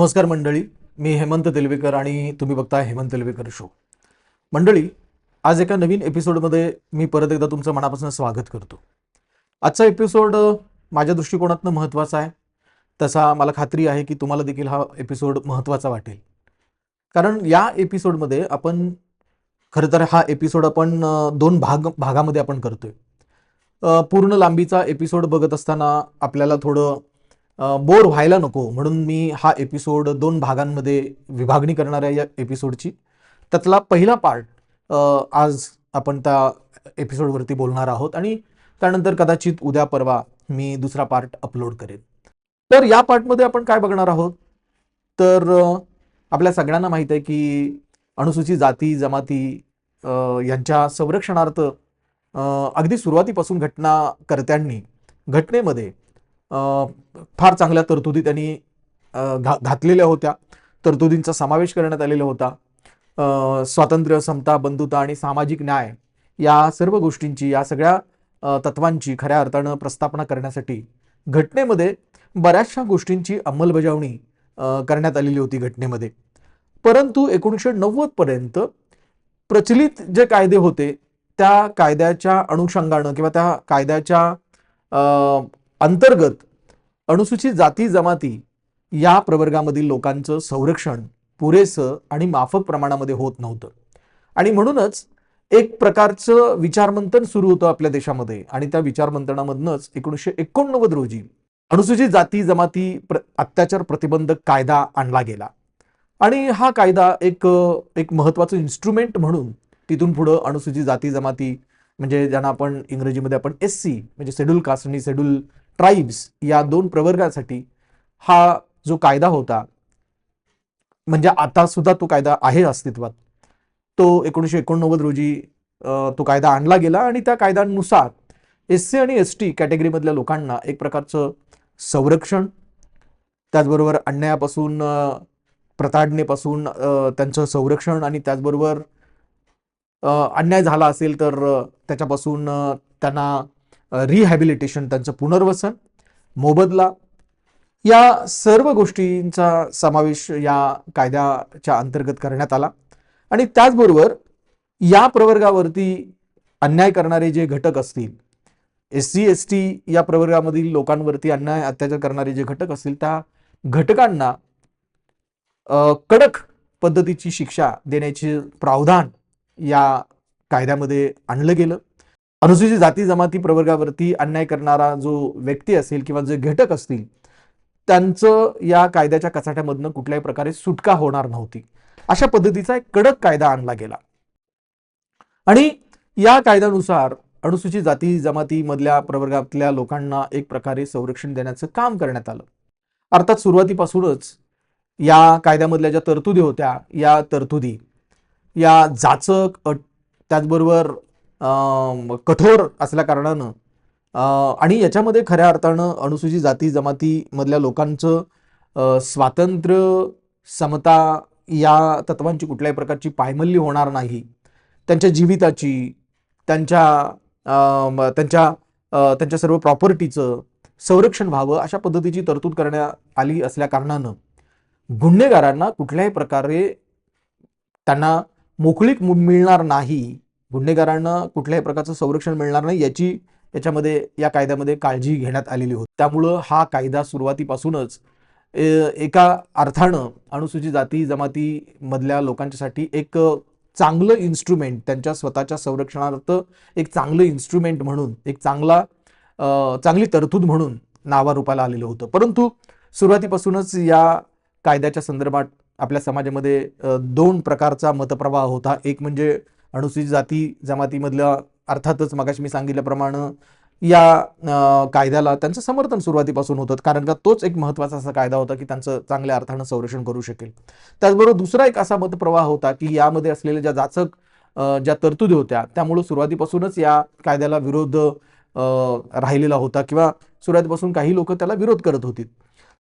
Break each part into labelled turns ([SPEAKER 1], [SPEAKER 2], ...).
[SPEAKER 1] नमस्कार मंडळी, मी हेमंत तेलवेकर आणि तुम्ही बघताय हेमंत तेलवेकर शो. मंडळी, आज एका नवीन एपिसोडमध्ये मी परत एकदा तुमचं मनापासून स्वागत करतो. आजचा एपिसोड माझ्या दृष्टिकोनातनं महत्त्वाचा आहे. तसा मला खात्री आहे की तुम्हाला देखील हा एपिसोड महत्त्वाचा वाटेल. कारण या एपिसोडमध्ये आपण खरं तर हा एपिसोड आपण दोन भागामध्ये आपण करतोय. पूर्ण लांबीचा एपिसोड बघत असताना आपल्याला थोडं बोर व्हायला नको म्हणून मी हा एपिसोड दोन भागांमध्ये विभागणी करणार आहे या एपिसोडची. त्यातला पहिला पार्ट आज आपण त्या एपिसोडवरती बोलणार आहोत आणि त्यानंतर कदाचित उद्या परवा मी दुसरा पार्ट अपलोड करेन. तर या पार्टमध्ये आपण काय बघणार आहोत तर आपल्या सगळ्यांना माहीत आहे की अनुसूचित जाती जमाती यांच्या संरक्षणार्थ अगदी सुरुवातीपासून घटनाकर्त्यांनी घटनेमध्ये फार चांगल्या तरतुदी त्यांनी घातलेल्या होत्या. तरतुदींचा समावेश करण्यात आलेला होता. स्वातंत्र्य, समता, बंधुता आणि सामाजिक न्याय या सर्व गोष्टींची, या सगळ्या तत्वांची खऱ्या अर्थानं प्रस्थापना करण्यासाठी घटनेमध्ये बऱ्याचशा गोष्टींची अंमलबजावणी करण्यात आलेली होती घटनेमध्ये. परंतु 1990 पर्यंत प्रचलित जे कायदे होते त्या कायद्याच्या अनुषंगानं किंवा त्या कायद्याच्या अंतर्गत अनुसूचित जाती जमाती या प्रवर्गामधील लोकांचं संरक्षण पुरेसं आणि माफक प्रमाणामध्ये होत नव्हतं. आणि म्हणूनच एक प्रकारचं विचारमंथन सुरू होतं आपल्या देशामध्ये आणि त्या विचारमंथनामधनंच 1989 रोजी अनुसूचित जाती जमाती अत्याचार प्रतिबंधक कायदा आणला गेला. आणि हा कायदा एक महत्त्वाचं इन्स्ट्रुमेंट म्हणून तिथून पुढं अनुसूचित जाती जमाती म्हणजे ज्यांना आपण इंग्रजीमध्ये आपण SC म्हणजे शेड्यूल कास्ट आणि शेड्यूल ट्राईब्स या दोन प्रवर्गासाठी हा जो कायदा होता, म्हणजे आता सुद्धा तो कायदा आहे अस्तित्वात, तो 1989 रोजी तो कायदा आणला गेला. आणि त्या कायद्यानुसार SC आणि ST कॅटेगरीमधल्या लोकांना एक प्रकारचं संरक्षण, त्याचबरोबर अन्यायापासून प्रताडणेपासून त्यांचं संरक्षण आणि त्याचबरोबर अन्याय झाला असेल तर त्याच्यापासून त्यांना रिहॅबिलिटेशन, त्यांचं पुनर्वसन, मोबदला या सर्व गोष्टींचा समावेश या कायद्याच्या अंतर्गत करण्यात आला. आणि त्याचबरोबर या प्रवर्गावरती अन्याय करणारे जे घटक असतील, SC ST या प्रवर्गामधील लोकांवरती अन्याय अत्याचार करणारे जे घटक असतील त्या घटकांना कडक पद्धतीची शिक्षा देण्याचे प्रावधान या कायद्यामध्ये आणलं गेलं. अनुसूचित जाती जमाती प्रवर्गावरती अन्याय करणारा जो व्यक्ती असेल किंवा जे घटक असतील त्यांचं या कायद्याच्या कचाट्यामधनं कुठल्याही प्रकारे सुटका होणार नव्हती. अशा पद्धतीचा एक कडक कायदा आणला गेला. आणि या कायद्यानुसार अनुसूचित जाती जमाती मधल्या प्रवर्गातल्या लोकांना एक प्रकारे संरक्षण देण्याचं काम करण्यात आलं. अर्थात सुरुवातीपासूनच या कायद्यामधल्या ज्या तरतुदी होत्या या तरतुदी या जाचक त्याचबरोबर कठोर असल्या कारणानं आणि याच्यामध्ये खऱ्या अर्थानं अनुसूचित जाती जमाती मधल्या लोकांचं स्वातंत्र्य, समता या तत्वांची कुठल्याही प्रकारची पायमल्ली होणार नाही, त्यांच्या जीविताची, त्यांच्या सर्व प्रॉपर्टीचं संरक्षण व्हावं अशा पद्धतीची तरतूद करण्यात आली असल्या कारणानं गुन्हेगारांना कुठल्याही प्रकारे त्यांना मोकळीक मिळणार नाही, गुन्हेगारांना कुठल्याही प्रकारचं संरक्षण मिळणार नाही याच्यामध्ये या कायद्यामध्ये काळजी घेण्यात आलेली होती. त्यामुळं हा कायदा सुरुवातीपासूनच एका अर्थानं अनुसूचित जाती जमाती मधल्या लोकांच्यासाठी एक चांगलं इन्स्ट्रुमेंट, त्यांच्या स्वतःच्या संरक्षणार्थ एक चांगलं इन्स्ट्रुमेंट म्हणून, एक चांगली तरतूद म्हणून नावारूपाला आलेलं होतं. परंतु सुरुवातीपासूनच या कायद्याच्या संदर्भात आपल्या समाजामध्ये दोन प्रकारचा मतप्रवाह होता. एक म्हणजे अनुसूचित जाती जमातीमधल्या, अर्थातच मगाशी मी सांगितल्याप्रमाणे या कायद्याला त्यांचं समर्थन सुरुवातीपासून होतं, कारण का तोच एक महत्त्वाचा असा कायदा होता की त्यांचं चांगल्या अर्थानं संरक्षण करू शकेल. त्याचबरोबर दुसरा एक असा मतप्रवाह होता की यामध्ये असलेल्या ज्या जाचक ज्या तरतुदी होत्या त्यामुळे सुरुवातीपासूनच या कायद्याला विरोध राहिलेला होता किंवा सुरुवातीपासून काही लोक त्याला विरोध करत होती.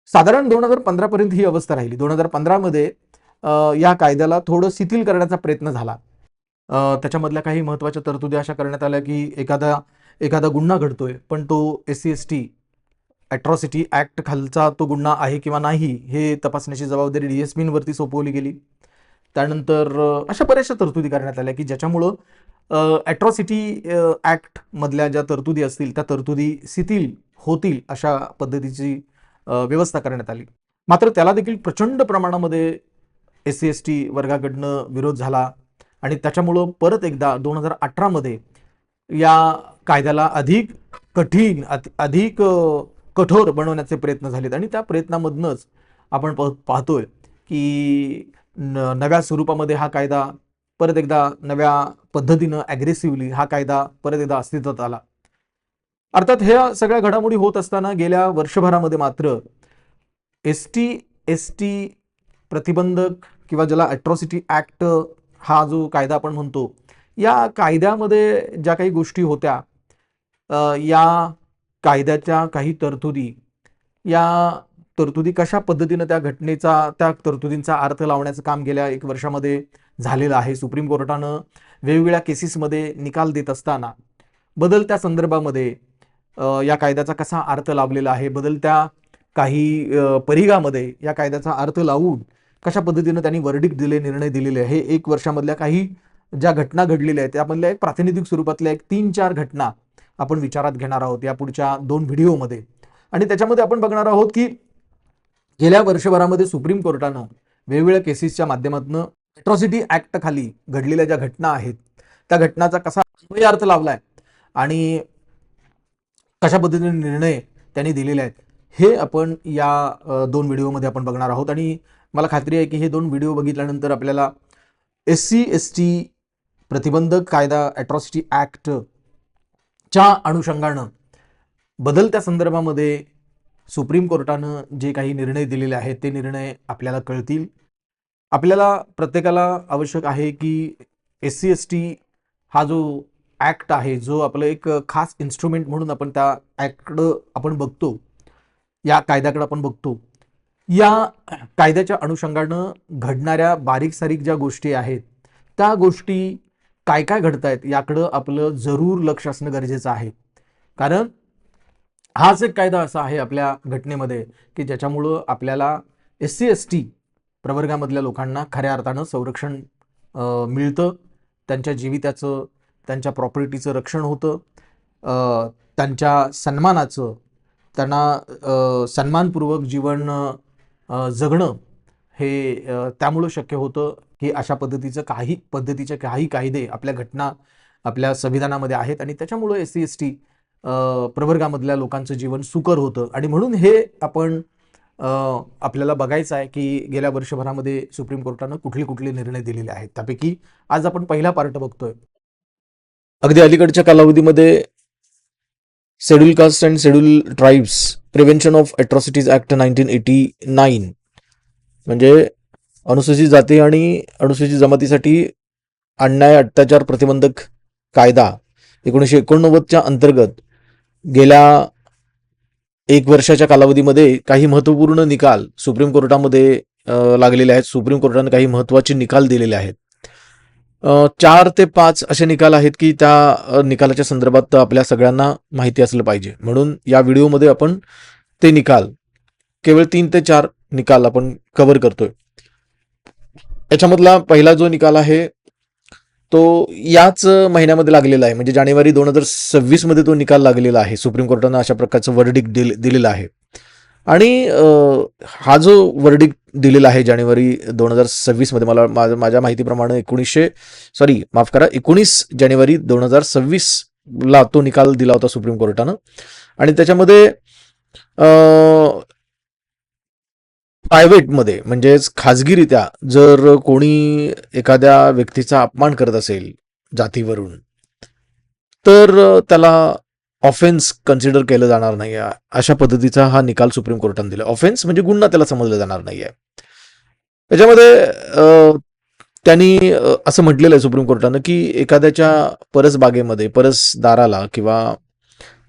[SPEAKER 1] साधारण 2015 पर्यंत ही अवस्था राहिली. 2015 मध्ये या कायद्याला थोडं शिथिल करण्याचा प्रयत्न झाला. त्याच्यामधल्या काही महत्त्वाच्या तरतुदी अशा करण्यात आल्या की एखादा गुन्हा घडतोय पण तो SC ST अॅट्रॉसिटी ॲक्ट खालचा तो गुन्हा आहे किंवा नाही हे तपासण्याची जबाबदारी DSPवरती सोपवली गेली. त्यानंतर अशा बऱ्याचशा तरतुदी करण्यात आल्या की ज्याच्यामुळं अॅट्रॉसिटी ॲक्टमधल्या ज्या तरतुदी असतील त्या तरतुदी शिथिल होतील अशा पद्धतीची व्यवस्था करण्यात आली. मात्र त्याला देखील प्रचंड प्रमाणामध्ये SC/ST वर्गाकडनं विरोध झाला आणि त्याच्यामुळं परत एकदा 2018मध्ये या कायद्याला अधिक कठीण अधिक कठोर बनवण्याचे प्रयत्न झालेत आणि त्या प्रयत्नामधनंच आपण पाहतोय की नव्या स्वरूपामध्ये हा कायदा परत एकदा नव्या पद्धतीनं ॲग्रेसिव्हली हा कायदा परत एकदा अस्तित्वात आला. अर्थात ह्या सगळ्या घडामोडी होत असताना गेल्या वर्षभरामध्ये मात्र ST/ST प्रतिबंधक किंवा ज्याला अॅट्रॉसिटी ॲक्ट हा जो कायदा आपण म्हणतो, या कायद्यामध्ये ज्या काही गोष्टी होत्या, या कायद्याच्या काही तरतुदी, या तरतुदी कशा पद्धतीनं त्या तरतुदींचा अर्थ लावण्याचं काम गेल्या 1 वर्षामध्ये झालेलं आहे. सुप्रीम कोर्टानं वेगवेगळ्या केसेसमध्ये निकाल देत असताना बदलत्या संदर्भामध्ये या कायद्याचा कसा अर्थ लावलेला आहे, बदलत्या काही परिघामध्ये या कायद्याचा अर्थ लावून कशा पद्धतीनं त्यांनी वर्डिक्ट दिले, निर्णय दिलेले आहे. 1 वर्षामधल्या काही ज्या घटना घडलेल्या आहेत त्यामधल्या एक प्रातिनिधिक स्वरूपातल्या 3-4 घटना आपण विचारात घेणार आहोत या पुढच्या 2 व्हिडिओमध्ये. आणि त्याच्यामध्ये आपण बघणार आहोत की गेल्या वर्षभरामध्ये सुप्रीम कोर्टानं वेगवेगळ्या केसेसच्या माध्यमातून अॅट्रॉसिटी ॲक्ट खाली घडलेल्या ज्या घटना आहेत त्या घटनाचा कसा अर्थ लावलाय आणि कशा पद्धतीने निर्णय त्यांनी दिलेले आहेत हे आपण या 2 व्हिडिओमध्ये आपण बघणार आहोत. आणि मला खात्री आहे की हे 2 व्हिडिओ बघितल्यानंतर आपल्याला SC/ST प्रतिबंधक कायदा अॅट्रॉसिटी ॲक्टच्या अनुषंगानं बदलत्या संदर्भामध्ये सुप्रीम कोर्टानं जे काही निर्णय दिलेले आहेत ते निर्णय आपल्याला कळतील. आपल्याला प्रत्येकाला आवश्यक आहे की SC/ST हा जो ॲक्ट आहे, जो आपलं एक खास इन्स्ट्रुमेंट म्हणून आपण त्या ॲक्टकडं आपण बघतो, या कायद्याकडे आपण बघतो, या कायद्याच्या अनुषंगानं घडणाऱ्या बारीक सारीक ज्या गोष्टी आहेत त्या गोष्टी काय काय घडत आहेत याकडं आपलं जरूर लक्ष असणं गरजेचं आहे. कारण हाच एक कायदा असा आहे आपल्या घटनेमध्ये की ज्याच्यामुळं आपल्याला SC/ST प्रवर्गामधल्या लोकांना खऱ्या अर्थानं संरक्षण मिळतं, त्यांच्या जीविताचं, त्यांच्या प्रॉपर्टीचं रक्षण होतं, त्यांच्या सन्मानाचं, त्यांना सन्मानपूर्वक जीवन जगणं हे त्यामुळं शक्य होतं की अशा पद्धतीचे काही कायदे आपल्या संविधानामध्ये आहेत आणि त्याच्यामुळं SC/ST प्रवर्गामधल्या लोकांचं जीवन सुकर होतं. आणि म्हणून हे आपण आपल्याला बघायचं आहे की गेल्या वर्षभरामध्ये सुप्रीम कोर्टानं कुठले निर्णय दिलेले आहेत. त्यापैकी आज आपण पहिला पार्ट बघतोय. अगदी अलीकडच्या कालावधीमध्ये schedule caste and schedule tribes prevention of atrocities act 1989 म्हणजे अनुसूचित जाती आणि अनुसूचित जमातीसाठी अन्याय अत्याचार प्रतिबंधक कायदा 1989च्या अंतर्गत गेल्या 1 वर्षाच्या कालावधीमध्ये काही महत्त्वपूर्ण निकाल सुप्रीम कोर्टामध्ये लागलेले आहेत. सुप्रीम कोर्टाने काही महत्त्वाचे निकाल दिलेले आहेत. 4 ते 5 असे निकाल आहेत की त्या निकालाच्या संदर्भात आपल्या सगळ्यांना माहिती असलं पाहिजे. म्हणून या व्हिडिओमध्ये आपण ते निकाल केवळ 3 ते 4 निकाल आपण कव्हर करतोय. याच्यामधला पहिला जो निकाल आहे तो याच महिन्यामध्ये लागलेला आहे, म्हणजे जानेवारी 2026 मध्ये तो निकाल लागलेला आहे. सुप्रीम कोर्टानं अशा प्रकारचं वर्डिक्ट दिलेलं आहे. आणि हा जो वर्डिक्ट दिलेला आहे जानेवारी 2026 मध्ये, माझ्या माहितीप्रमाणे 19 जानेवारी 2026 ला तो निकाल दिला होता सुप्रीम कोर्टानं. आणि त्याच्यामध्ये प्रायव्हेटमध्ये म्हणजेच खाजगीरित्या जर कोणी एखाद्या व्यक्तीचा अपमान करत असेल जातीवरून तर त्याला ऑफेन्स कन्सिडर केलं जाणार नाही, अशा पद्धतीचा हा निकाल सुप्रीम कोर्टाने दिला. ऑफेन्स म्हणजे गुन्हा त्याला समजलं जाणार नाहीये. त्याच्यामध्ये त्यांनी असं म्हटलेलं आहे सुप्रीम कोर्टानं की एखाद्याच्या परसबागेमध्ये, परसदाराला किंवा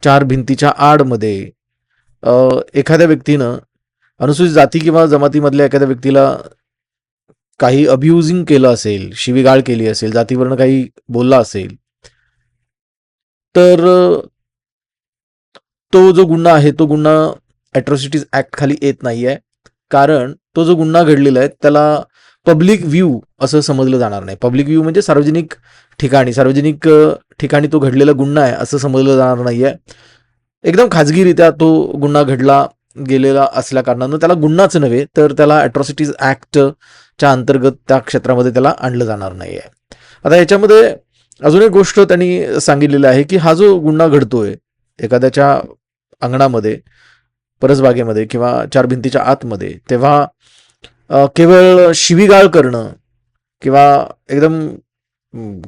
[SPEAKER 1] 4 भिंतीच्या आडमध्ये एखाद्या व्यक्तीनं अनुसूचित जाती किंवा जमातीमधल्या एखाद्या व्यक्तीला काही अब्युजिंग केलं असेल, शिवीगाळ केली असेल, जातीवरनं काही बोलला असेल तर तो जो गुन्हा आहे तो गुन्हा ॲट्रॉसिटीज ॲक्ट खाली येत नाहीये, कारण तो जो गुन्हा घडलेला आहे त्याला पब्लिक व्ह्यू असं समजलं जाणार नाही. पब्लिक व्ह्यू म्हणजे सार्वजनिक ठिकाणी तो घडलेला गुन्हा आहे असं समजलं जाणार नाहीये. एकदम खाजगीरित्या तो गुन्हा घडला गेलेला असल्या कारणानं त्याला गुन्हाच नव्हे, तर त्याला ॲट्रॉसिटीज ॲक्टच्या अंतर्गत त्या क्षेत्रामध्ये त्याला आणलं जाणार नाहीये. आता याच्यामध्ये अजून एक गोष्ट त्यांनी सांगितलेली आहे की हा जो गुन्हा घडतोय एखाद्याच्या अंगणामध्ये, परसबागेमध्ये किंवा चार भिंतीच्या आतमध्ये, तेव्हा केवळ शिवीगाळ करणं किंवा एकदम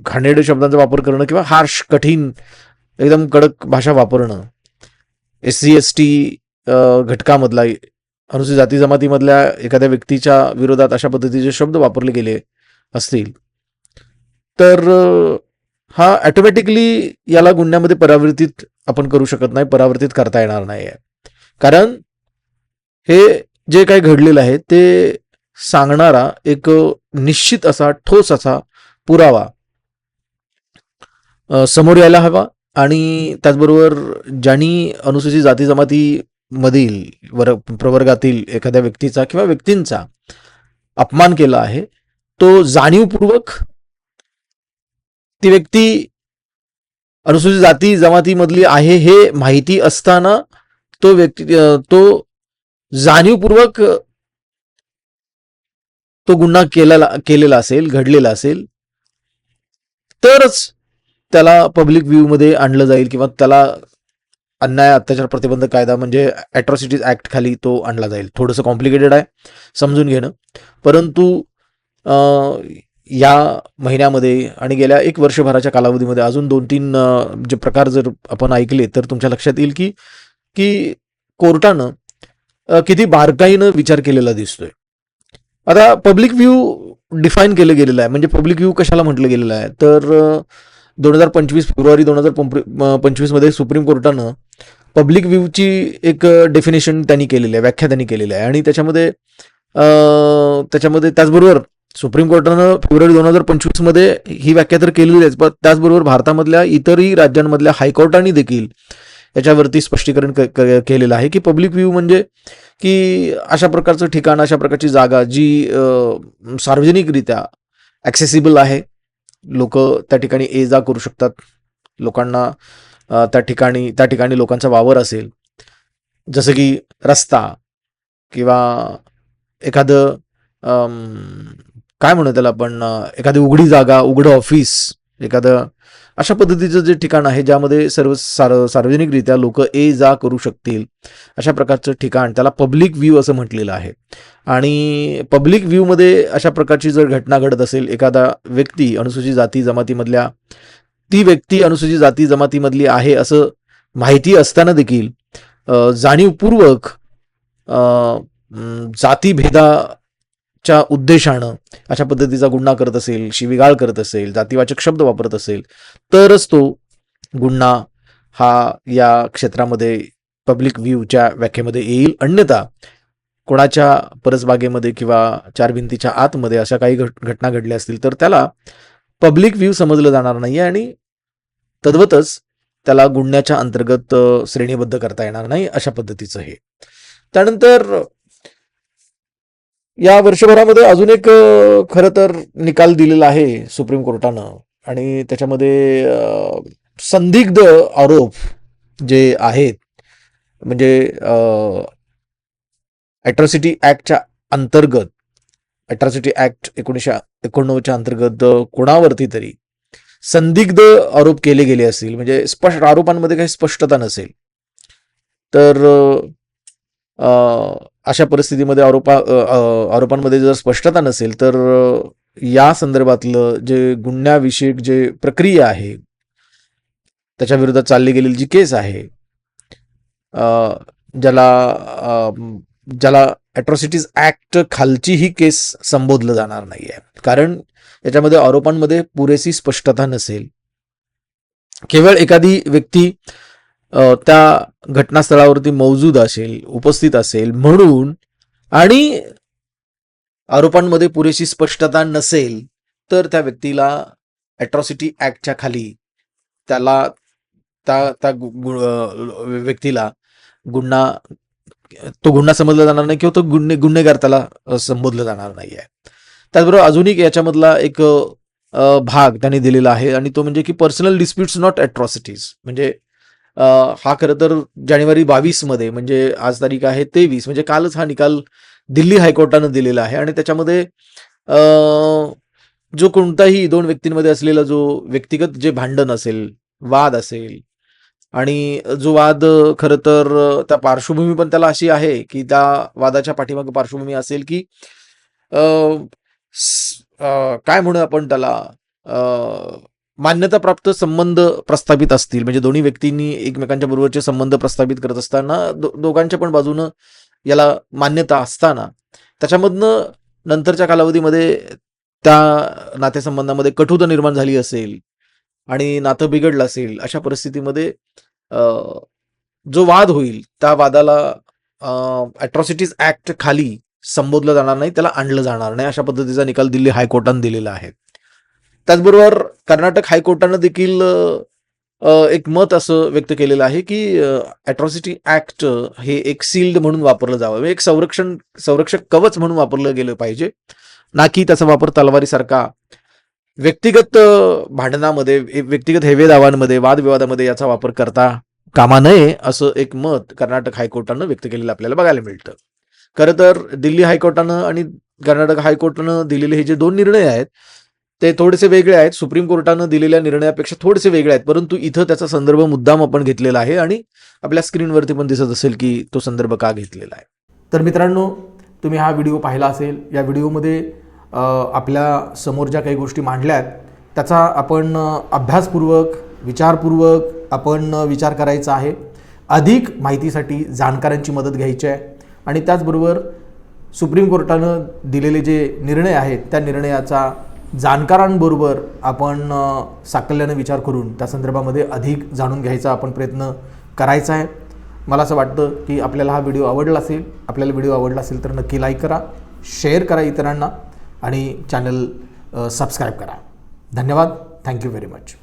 [SPEAKER 1] घाणेरडे शब्दांचा वापर करणं किंवा हार्श, कठीण, एकदम कडक भाषा वापरणं, SC ST घटकामधला, अनुसूचित जाती जमातीमधल्या एखाद्या व्यक्तीच्या विरोधात अशा पद्धतीचे शब्द वापरले गेले असतील तर हा ऑटोमॅटिकली याला गुन्ह्यामध्ये परावर्तित आपण करू शकत नाही, परावर्तित करता येणार नाही. कारण हे जे काही घडलेलं आहे ते सांगणारा एक निश्चित असा ठोस असा पुरावा समोर यायला हवा. आणि त्याचबरोबर ज्यांनी अनुसूचित जाती जमातीमधील प्रवर्गातील एखाद्या व्यक्तीचा किंवा व्यक्तींचा अपमान केला आहे तो जाणीवपूर्वक ती व्यक्ती अनुसूचित जाती जमातीमधली आहे हे माहिती असताना तो जाणीवपूर्वक तो गुन्हा केलेला असेल, घडलेला असेल, तरच त्याला पब्लिक व्ह्यू मध्ये आणलं जाईल किंवा त्याला अन्याय अत्याचार प्रतिबंधक कायदा म्हणजे ॲट्रॉसिटीज ॲक्ट खाली तो आणला जाईल. थोडंसं कॉम्प्लिकेटेड आहे समजून घेणं, परंतु या महिन्यामध्ये आणि गेल्या 1 वर्षभराच्या कालावधीमध्ये अजून 2-3 जे प्रकार जर आपण ऐकले तर तुमच्या लक्षात येईल की कोर्टानं किती बारकाईनं विचार केलेला दिसतोय. आता पब्लिक व्ह्यू डिफाईन केलं गेलेलं आहे. म्हणजे पब्लिक व्ह्यू कशाला म्हटलं गेलेलं आहे तर 2025 फेब्रुवारी 2025 मध्ये सुप्रीम कोर्टानं पब्लिक व्ह्यूची एक डेफिनेशन त्यांनी केलेली आहे, व्याख्या त्यांनी केलेली आहे. आणि त्याच्यामध्ये त्याचबरोबर सुप्रीम कोर्टानं फेब्रुवारी 2025 मध्ये ही व्याख्या तर केलेली आहे, पण त्याचबरोबर भारतामधल्या इतरही राज्यांमधल्या हायकोर्टाने देखील याच्यावरती स्पष्टीकरण केलेलं आहे की पब्लिक व्ह्यू म्हणजे की अशा प्रकारचं ठिकाण, अशा प्रकारची जागा जी सार्वजनिकरित्या ॲक्सेसिबल आहे, लोक त्या ठिकाणी ये जा करू शकतात, लोकांना त्या ठिकाणी लोकांचा वावर असेल, जसं की रस्ता किंवा एखादं काय म्हणू त्याला आपण, एखादी उघडी जागा, उघडं ऑफिस, एखादं अशा पद्धतीचं जे ठिकाण आहे ज्यामध्ये सार्वजनिकरित्या लोक ये जा करू शकतील, अशा प्रकारचं ठिकाण त्याला पब्लिक व्ह्यू असं म्हटलेलं आहे. आणि पब्लिक व्ह्यूमध्ये अशा प्रकारची जर घटना घडत असेल, एखादा व्यक्ती अनुसूचित जाती जमातीमधल्या, ती व्यक्ती अनुसूचित जाती जमातीमधली आहे असं माहिती असताना देखील जाणीवपूर्वक जातीभेदाच्या उद्देशानं अशा पद्धतीचा गुन्हा करत असेल, शिवीगाळ करत असेल, जातीवाचक शब्द वापरत असेल, तरच तो गुन्हा हा या क्षेत्रामध्ये पब्लिक व्ह्यूच्या व्याख्येमध्ये येईल. अन्यथा कोणाच्या परसबागेमध्ये किंवा चार भिंतीच्या आतमध्ये अशा काही घटना घडल्या असतील तर त्याला पब्लिक व्ह्यू समजलं जाणार नाही आणि तद्वतच त्याला गुन्ह्याच्या अंतर्गत श्रेणीबद्ध करता येणार नाही, अशा पद्धतीचं हे. त्यानंतर या वर्षभरामध्ये अजून एक खरं तर निकाल दिलेला आहे सुप्रीम कोर्टानं, आणि त्याच्यामध्ये संदिग्ध आरोप जे आहेत, म्हणजे ॲट्रॉसिटी ॲक्टच्या अंतर्गत, ॲट्रॉसिटी ॲक्ट 1989च्या अंतर्गत कोणावरती तरी संदिग्ध आरोप केले गेले असतील, म्हणजे स्पष्ट आरोपांमध्ये काही स्पष्टता नसेल, तर अशा परिस्थितीमध्ये आरोपांमध्ये जर स्पष्टता नसेल तर या संदर्भातलं जे गुन्ह्याविषयक जे प्रक्रिया आहे, त्याच्या विरोधात चालली गेलेली जी केस आहे, ज्याला ॲट्रॉसिटीज ॲक्ट खालची ही केस संबोधलं जाणार नाही आहे, कारण याच्यामध्ये आरोपांमध्ये पुरेशी स्पष्टता नसेल. केवळ एखादी व्यक्ती त्या घटनास्थळावरती मौजूद असेल, उपस्थित असेल म्हणून, आणि आरोपांमध्ये पुरेशी स्पष्टता नसेल तर त्या व्यक्तीला ॲट्रॉसिटी ॲक्टच्या खाली त्याला त्या व्यक्तीला गुन्हा तो गुन्हा समजला जाणार नाही किंवा तो गुन्हेगार त्याला संबोधलं जाणार नाही आहे. त्याचबरोबर अजून एक याच्यामधला एक भाग त्यांनी दिलेला आहे आणि तो म्हणजे की पर्सनल डिस्प्यूट्स नॉट अॅट्रॉसिटीज. म्हणजे हा खरं तर जानेवारी 22 मध्ये, म्हणजे आज तारीख आहे 23, म्हणजे कालच हा निकाल दिल्ली हायकोर्टानं दिलेला आहे. आणि त्याच्यामध्ये जो कोणताही दोन व्यक्तींमध्ये असलेला जो व्यक्तिगत जे भांडण असेल, वाद असेल, आणि जो वाद खरं तर त्या पार्श्वभूमी पण त्याला अशी आहे की त्या वादाच्या पाठीमागे पार्श्वभूमी असेल की काय म्हणू आपण त्याला, मान्यताप्राप्त संबंध प्रस्थापित असतील. म्हणजे दोन्ही व्यक्तींनी एकमेकांच्या बरोबरचे संबंध प्रस्थापित करत असताना दोघांच्या पण बाजूनं याला मान्यता असताना त्याच्यामधनं नंतरच्या कालावधीमध्ये त्या नातेसंबंधामध्ये कटुता निर्माण झाली असेल आणि नातं बिघडलं असेल, अशा परिस्थितीमध्ये जो वाद होईल त्या वादाला अॅट्रॉसिटीज ऍक्ट खाली संबोधलं जाणार नाही, त्याला आणलं जाणार नाही, अशा पद्धतीचा निकाल दिल्ली हायकोर्टानं दिलेला आहे. त्याचबरोबर कर्नाटक हायकोर्टानं देखील एक मत असं व्यक्त केलेलं आहे की अॅट्रॉसिटी ऍक्ट हे एक सील्ड म्हणून वापरलं जावं, एक संरक्षक कवच म्हणून वापरलं गेलं पाहिजे, ना की त्याचा वापर तलवारीसारखा व्यक्तिगत भांडणामध्ये, व्यक्तिगत हेवेदावांमध्ये, वादविवादामध्ये याचा वापर करता कामा नये, असं एक मत कर्नाटक हायकोर्टानं व्यक्त केलेलं आपल्याला बघायला मिळतं. खरं तर दिल्ली हायकोर्टानं आणि कर्नाटक हायकोर्टानं दिलेले हे जे दोन निर्णय आहेत ते थोडेसे वेगळे आहेत. सुप्रीम कोर्टानं दिलेल्या निर्णयापेक्षा थोडेसे वेगळे आहेत, परंतु इथं त्याचा संदर्भ मुद्दाम आपण घेतलेला आहे आणि आपल्या स्क्रीनवरती पण दिसत असेल की तो संदर्भ का घेतलेला आहे. तर मित्रांनो, तुम्ही हा व्हिडिओ पाहिला असेल. या व्हिडिओमध्ये आपल्या समोर ज्या काही गोष्टी मांडल्या आहेत त्याचा आपण अभ्यासपूर्वक, विचारपूर्वक आपण विचार करायचा आहे. अधिक माहितीसाठी जाणकारांची मदत घ्यायची आहे आणि त्याचबरोबर सुप्रीम कोर्टानं दिलेले जे निर्णय आहेत त्या निर्णयाचा जाणकारांबरोबर आपण साकल्यानं विचार करून त्या संदर्भामध्ये अधिक जाणून घ्यायचा आपण प्रयत्न करायचा आहे. मला असं वाटतं की आपल्याला हा व्हिडिओ आवडला असेल. आपल्याला व्हिडिओ आवडला असेल तर नक्की लाईक करा, शेअर करा इतरांना आणि चॅनल सबस्क्राईब करा. धन्यवाद. Thank you very much.